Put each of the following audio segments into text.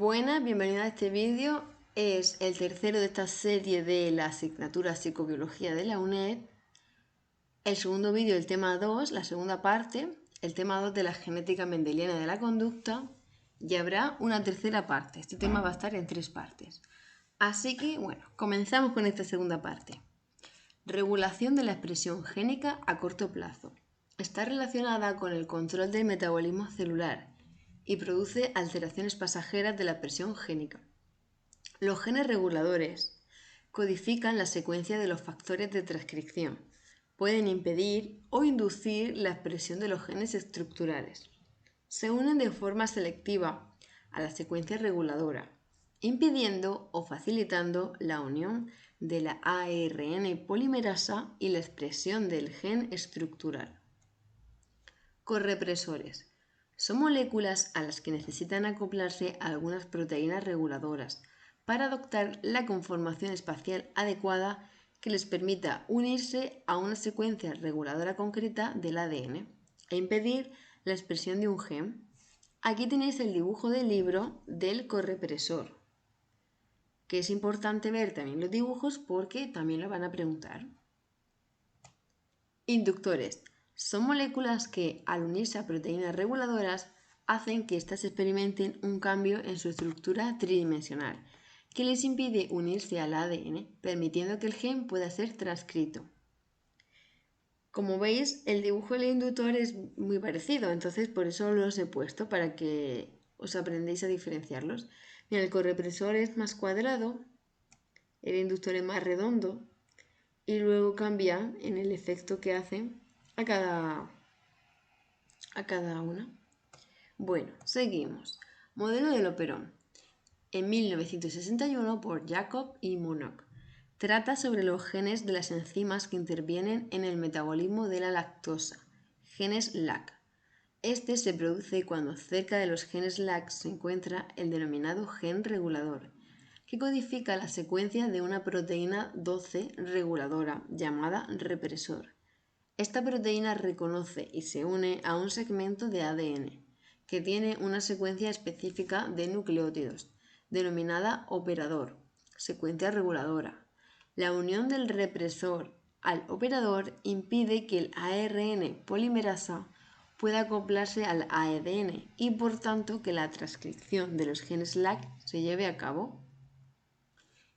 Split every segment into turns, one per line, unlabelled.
Buenas, bienvenido a este vídeo. Es el tercero de esta serie de la asignatura Psicobiología de la UNED. El segundo vídeo, el tema 2, la segunda parte, el tema 2 de la genética mendeliana de la conducta. Y habrá una tercera parte. Este tema va a estar en 3 partes. Así que, bueno, comenzamos con esta segunda parte. Regulación de la expresión génica a corto plazo. Está relacionada con el control del metabolismo celular y produce alteraciones pasajeras de la expresión génica. Los genes reguladores codifican la secuencia de los factores de transcripción. Pueden impedir o inducir la expresión de los genes estructurales. Se unen de forma selectiva a la secuencia reguladora, impidiendo o facilitando la unión de la ARN polimerasa y la expresión del gen estructural. Correpresores. Son moléculas a las que necesitan acoplarse algunas proteínas reguladoras para adoptar la conformación espacial adecuada que les permita unirse a una secuencia reguladora concreta del ADN e impedir la expresión de un gen. Aquí tenéis el dibujo del libro del correpresor, que es importante ver también los dibujos porque también lo van a preguntar. Inductores. Son moléculas que, al unirse a proteínas reguladoras, hacen que éstas experimenten un cambio en su estructura tridimensional, que les impide unirse al ADN, permitiendo que el gen pueda ser transcrito. Como veis, el dibujo del inductor es muy parecido, entonces por eso los he puesto, para que os aprendáis a diferenciarlos. Mira, el correpresor es más cuadrado, el inductor es más redondo, y luego cambia en el efecto que hacen a cada una. Bueno, seguimos. Modelo del operón. En 1961 por Jacob y Monod. Trata sobre los genes de las enzimas que intervienen en el metabolismo de la lactosa, genes LAC. Este se produce cuando cerca de los genes LAC se encuentra el denominado gen regulador, que codifica la secuencia de una proteína 12 reguladora llamada represor. Esta proteína reconoce y se une a un segmento de ADN que tiene una secuencia específica de nucleótidos, denominada operador, secuencia reguladora. La unión del represor al operador impide que el ARN polimerasa pueda acoplarse al ADN y por tanto que la transcripción de los genes LAC se lleve a cabo.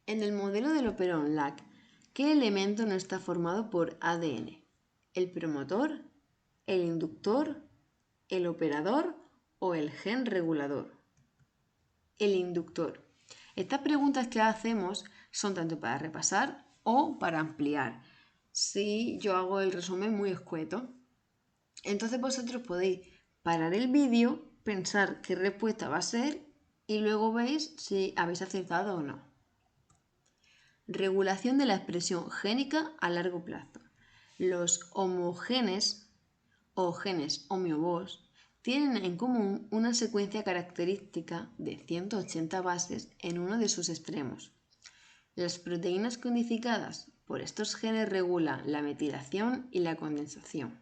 En el modelo del operón LAC, ¿qué elemento no está formado por ADN? ¿El promotor, el inductor, el operador o el gen regulador? El inductor. Estas preguntas que hacemos son tanto para repasar o para ampliar. Si yo hago el resumen muy escueto, entonces vosotros podéis parar el vídeo, pensar qué respuesta va a ser y luego veis si habéis acertado o no. Regulación de la expresión génica a largo plazo. Los homogenes o genes homeobos tienen en común una secuencia característica de 180 bases en uno de sus extremos. Las proteínas codificadas por estos genes regulan la metilación y la condensación.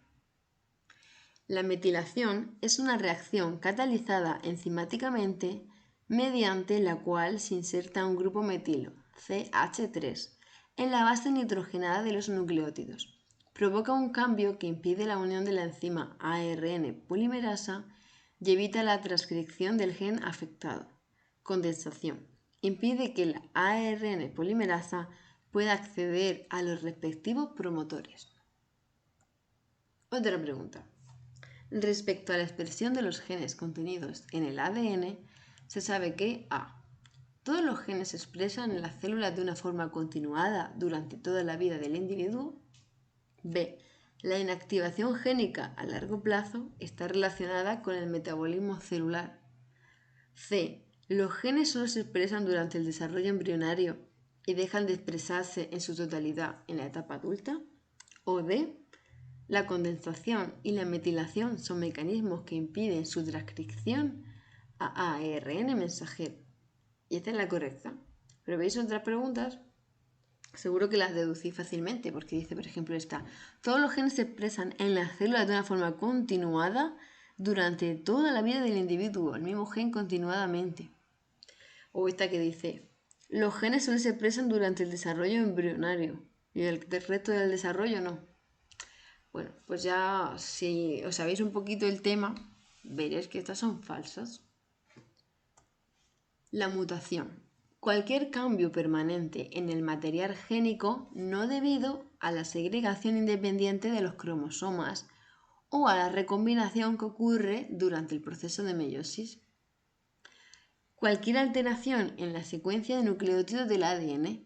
La metilación es una reacción catalizada enzimáticamente mediante la cual se inserta un grupo metilo, CH3, en la base nitrogenada de los nucleótidos. Provoca un cambio que impide la unión de la enzima ARN polimerasa y evita la transcripción del gen afectado. Condensación. Impide que la ARN polimerasa pueda acceder a los respectivos promotores. Otra pregunta. Respecto a la expresión de los genes contenidos en el ADN, se sabe que a. Todos los genes se expresan en las células de una forma continuada durante toda la vida del individuo. B. La inactivación génica a largo plazo está relacionada con el metabolismo celular. C. Los genes solo se expresan durante el desarrollo embrionario y dejan de expresarse en su totalidad en la etapa adulta. O D. La condensación y la metilación son mecanismos que impiden su transcripción a ARN mensajero. Y esta es la correcta. Pero veis otras preguntas, seguro que las deducís fácilmente, porque dice, por ejemplo, esta: todos los genes se expresan en las células de una forma continuada durante toda la vida del individuo, el mismo gen continuadamente. O esta que dice, los genes solo se expresan durante el desarrollo embrionario y el resto del desarrollo no. Bueno, pues ya si os sabéis un poquito el tema, veréis que estas son falsas. La mutación. Cualquier cambio permanente en el material génico no debido a la segregación independiente de los cromosomas o a la recombinación que ocurre durante el proceso de meiosis. Cualquier alteración en la secuencia de nucleótidos del ADN,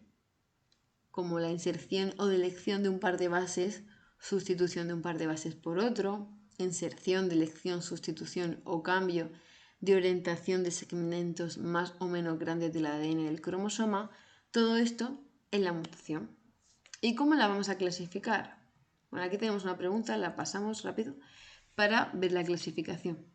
como la inserción o delección de un par de bases, sustitución de un par de bases por otro, inserción, delección, sustitución o cambio de orientación de segmentos más o menos grandes del ADN del cromosoma, todo esto es la mutación. ¿Y cómo la vamos a clasificar? Bueno, aquí tenemos una pregunta, la pasamos rápido para ver la clasificación.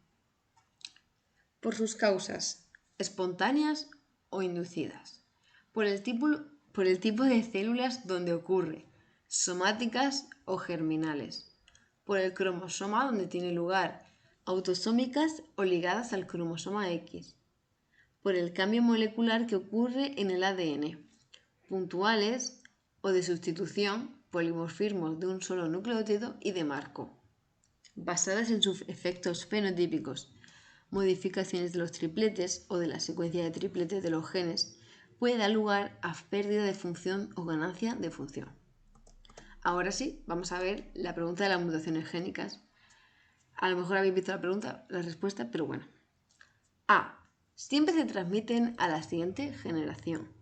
Por sus causas, espontáneas o inducidas. Por el tipo de células donde ocurre, somáticas o germinales. Por el cromosoma donde tiene lugar, autosómicas o ligadas al cromosoma X. Por el cambio molecular que ocurre en el ADN, puntuales o de sustitución, polimorfismos de un solo nucleótido y de marco, basadas en sus efectos fenotípicos, modificaciones de los tripletes o de la secuencia de tripletes de los genes, puede dar lugar a pérdida de función o ganancia de función. Ahora sí, vamos a ver la pregunta de las mutaciones génicas. A lo mejor habéis visto la respuesta, pero bueno. A. Siempre se transmiten a la siguiente generación.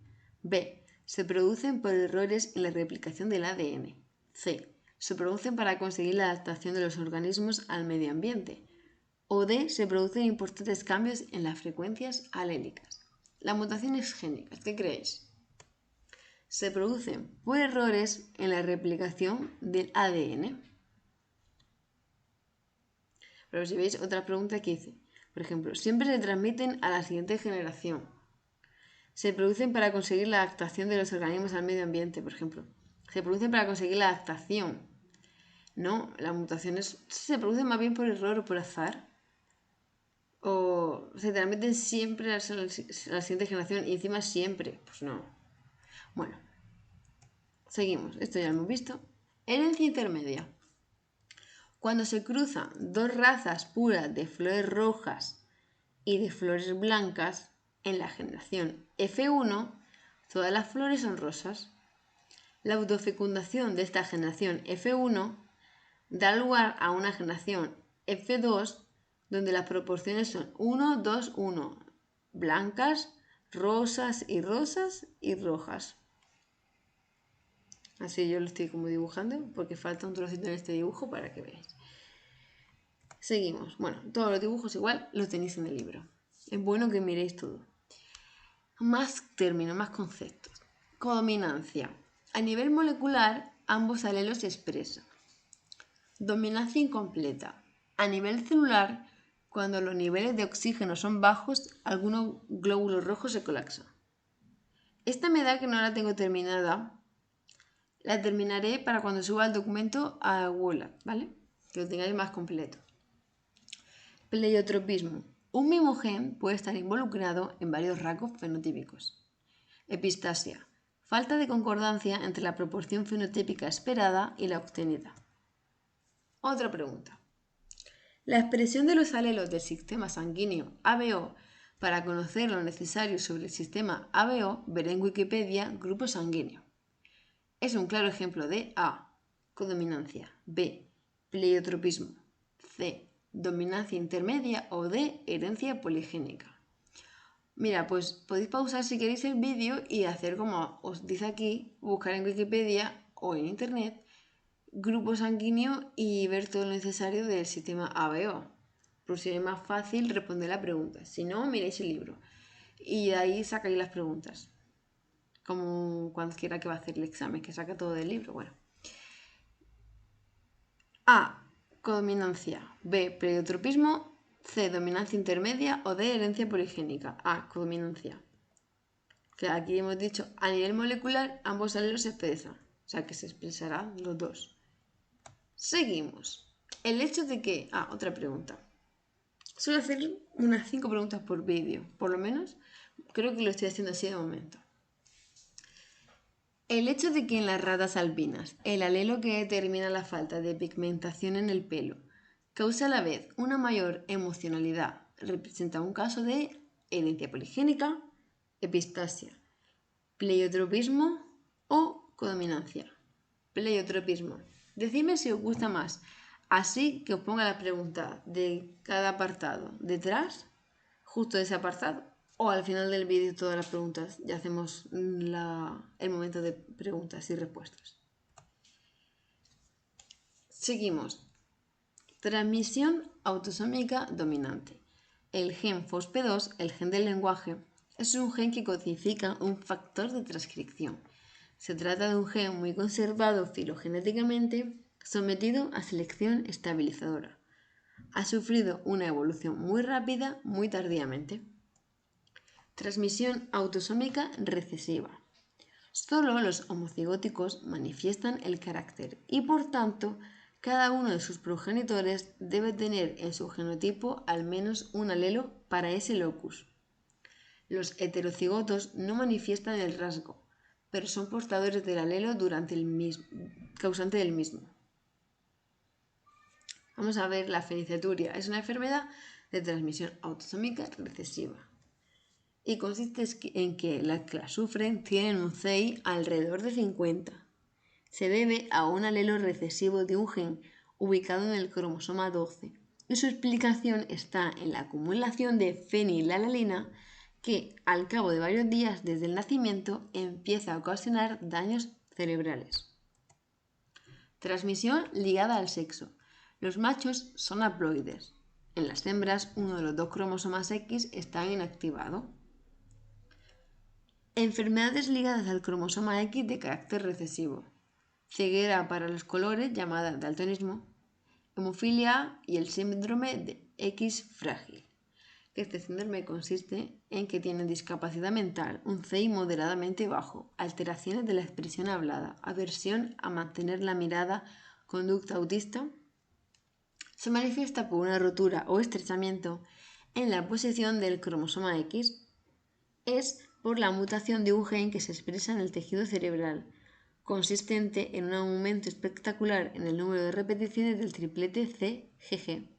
B. Se producen por errores en la replicación del ADN. C. Se producen para conseguir la adaptación de los organismos al medio ambiente. O D. Se producen importantes cambios en las frecuencias alélicas. Las mutaciones génicas, ¿qué creéis? Se producen por errores en la replicación del ADN. Pero si veis otra pregunta que dice, por ejemplo, siempre se transmiten a la siguiente generación. Se producen para conseguir la adaptación de los organismos al medio ambiente, por ejemplo. Se producen para conseguir la adaptación. No, las mutaciones se producen más bien por error o por azar. O se transmiten siempre a la siguiente generación y encima siempre. Pues no. Bueno, seguimos. Esto ya lo hemos visto. Herencia intermedia. Cuando se cruzan dos razas puras de flores rojas y de flores blancas, en la generación F1, todas las flores son rosas. La autofecundación de esta generación F1 da lugar a una generación F2 donde las proporciones son 1, 2, 1, blancas, rosas y rojas. Así yo lo estoy como dibujando porque falta un trocito en este dibujo para que veáis. Seguimos. Bueno, todos los dibujos igual los tenéis en el libro. Es bueno que miréis todo. Más términos, más conceptos. Codominancia. A nivel molecular, ambos alelos se expresan. Dominancia incompleta. A nivel celular, cuando los niveles de oxígeno son bajos, algunos glóbulos rojos se colapsan. Esta me da que no la tengo terminada. La terminaré para cuando suba el documento a Google, ¿vale? Que lo tengáis más completo. Pleiotropismo. Un mismo gen puede estar involucrado en varios rasgos fenotípicos. Epistasia. Falta de concordancia entre la proporción fenotípica esperada y la obtenida. Otra pregunta. La expresión de los alelos del sistema sanguíneo ABO para conocer lo necesario sobre el sistema ABO, veré en Wikipedia grupo sanguíneo. Es un claro ejemplo de A. Codominancia. B. Pleiotropismo. C. Dominancia intermedia o D. Herencia poligénica. Mira, pues podéis pausar si queréis el vídeo y hacer como os dice aquí, buscar en Wikipedia o en internet grupo sanguíneo y ver todo lo necesario del sistema ABO. Por si es más fácil responder la pregunta. Si no, miréis el libro y de ahí sacáis las preguntas. Como cualquiera que va a hacer el examen, que saca todo del libro. Bueno. A. Codominancia. B. Pleiotropismo. C. Dominancia intermedia o D. Herencia poligénica. A. Codominancia. Que aquí hemos dicho, a nivel molecular, ambos alelos se expresan. O sea que se expresarán los dos. Seguimos. El hecho de que... otra pregunta. Suelo hacer unas 5 preguntas por vídeo, por lo menos. creo que lo estoy haciendo así de momento. El hecho de que en las ratas albinas el alelo que determina la falta de pigmentación en el pelo causa a la vez una mayor emocionalidad representa un caso de herencia poligénica, epistasia, pleiotropismo o codominancia. Pleiotropismo. Decidme si os gusta más así que os ponga la pregunta de cada apartado detrás, justo de ese apartado, o al final del vídeo todas las preguntas, ya hacemos el momento de preguntas y respuestas. Seguimos. Transmisión autosómica dominante. El gen FOSP2, el gen del lenguaje, es un gen que codifica un factor de transcripción. Se trata de un gen muy conservado filogenéticamente, sometido a selección estabilizadora. Ha sufrido una evolución muy rápida, muy tardíamente. Transmisión autosómica recesiva. Solo los homocigóticos manifiestan el carácter y por tanto cada uno de sus progenitores debe tener en su genotipo al menos un alelo para ese locus. Los heterocigotos no manifiestan el rasgo, pero son portadores del alelo causante del mismo. Vamos a ver la feniciaturia. Es una enfermedad de transmisión autosómica recesiva y consiste en que las que la sufren tienen un CI alrededor de 50. Se debe a un alelo recesivo de un gen ubicado en el cromosoma 12 y su explicación está en la acumulación de fenilalanina que al cabo de varios días desde el nacimiento empieza a ocasionar daños cerebrales. Transmisión ligada al sexo. Los machos son haploides. En las hembras, uno de los dos cromosomas X está inactivado. Enfermedades ligadas al cromosoma X de carácter recesivo. Ceguera para los colores, llamada daltonismo, hemofilia y el síndrome de X frágil. Este síndrome consiste en que tienen discapacidad mental, un CI moderadamente bajo, alteraciones de la expresión hablada, aversión a mantener la mirada, conducta autista. Se manifiesta por una rotura o estrechamiento en la posición del cromosoma X. Es por la mutación de un gen que se expresa en el tejido cerebral, consistente en un aumento espectacular en el número de repeticiones del triplete CGG.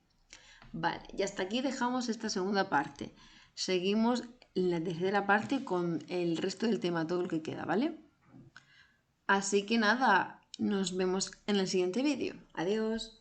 Vale, y hasta aquí dejamos esta segunda parte. Seguimos en la tercera parte con el resto del tema, todo lo que queda, ¿vale? Así que nada, nos vemos en el siguiente vídeo. Adiós.